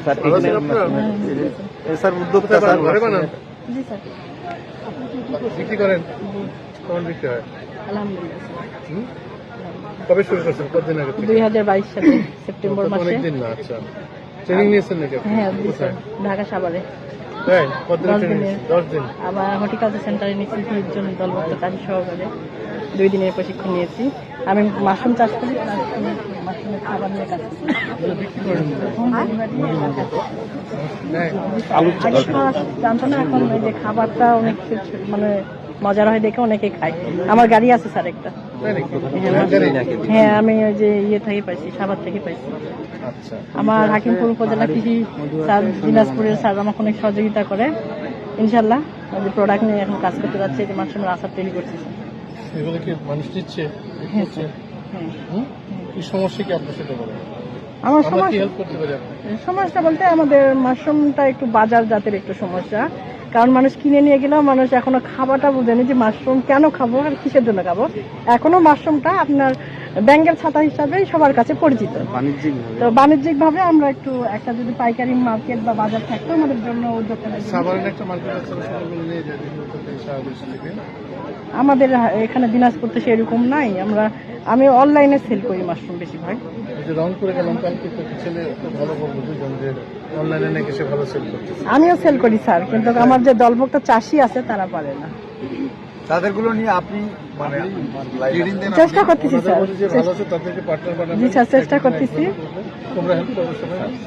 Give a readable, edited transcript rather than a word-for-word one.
Sir sir উদ্যোক্তা sir ঘরে বানান জি স্যার। বিক্রি করেন কেমন বিক্রি হয় আলহামদুলিল্লাহ হুম? কবে শুরু করছেন কতদিন আগে থেকে? 2022 সালে সেপ্টেম্বর মাসে। অনেকদিন না আচ্ছা ট্রেনিং নিয়েছেন নাকি আপনি? হ্যাঁ জি স্যার, কোথায়? ঢাকা সাভারে। তাই কতদিন 10 ট্রেনিং দিনের। নিয়েছেন? 10 দিন আবার হর্টিকালচার সেন্টারে নিয়েছি 30 জন দলভুক্ত কাজী সহকারে 2 দিনের প্রশিক্ষণ নিয়েছি। আমি মাশরুম চাষ করি, মাশরুমের খাবার নিয়ে কাজ করি। এগুলো বিক্রি করেন হ্যাঁ আলু আগে তো জানতো না, এখন এই যে খাবারটা অনেক মানে মজার হয় দেখে অনেকে খায়। আমার গাড়ি আছে স্যার একটা। তাই নাকি? হ্যাঁ আমি ওই যে ইয়ে থেকে পাইছি, সাভার থেকে পাইছি। আচ্ছা আমার হাকিমপুর উপজেলা কৃষি স্যার দিনাজপুরের স্যার আমাকে অনেক সহযোগিতা করে। ইনশাল্লাহ ওই যে প্রোডাক্ট নিয়ে এখন কাজ করতে যাচ্ছে, যে মাশরুমের আচার তৈরি করছি স্যার। এগুলো কি মানুষ দিচ্ছে হ্যাঁ স্যার। হ্যাঁ। হুম? কি সমস্যা কি আপনার সাথে বলেন আমার আমরা কি সমস্যা, হেল্প করতে পারি আপনাকে? সমস্যা বলতে আমাদের মাশরুমটা একটু বাজার জাতের একটু সমস্যা। কারণ মানুষ কিনে নিয়ে গেলেও মানুষ এখনো খাবারটা বুঝেনি যে মাশরুম কেন খাবো আর কিসের জন্য খাবো। এখনো মাশরুমটা আপনার ব্যাঙ্গের ছাতা হিসাবেই সবার কাছে পরিচিত। বাণিজ্যিক তো বাণিজ্যিক ভাবে আমরা একটু একটা যদি পাইকারি মার্কেট বা বাজার থাকতো আমাদের জন্য উদ্যোক্তা লাগবে। সাভারের একটা মার্কেট আছে সেগুলো নিয়ে যায় বিভিন্ন থেকে সাহায্য থেকে আমাদের এখানে দিনাজপুর তো সেরকম নাই। আমি অনলাইনে সেল করি মাশরুম বেশিরভাগ। এই যে রং করে গেলাম কালকে তো ছেলে খুব ভালো বলবো দুজন যে অনলাইনে নাকি সে ভালো সেল করতেছে আমিও সেল করি স্যার, কিন্তু আমার যে দলভুক্ত চাষি আছে তারা পারে না। তাদেরগুলো নিয়ে আপনি মানে চেষ্টা করতেছি স্যার, যে ভালো আছে তাদেরকে পার্টনার বানাবেন জি স্যার চেষ্টা করতেছি। তোমরা হেল্প করবে সবাই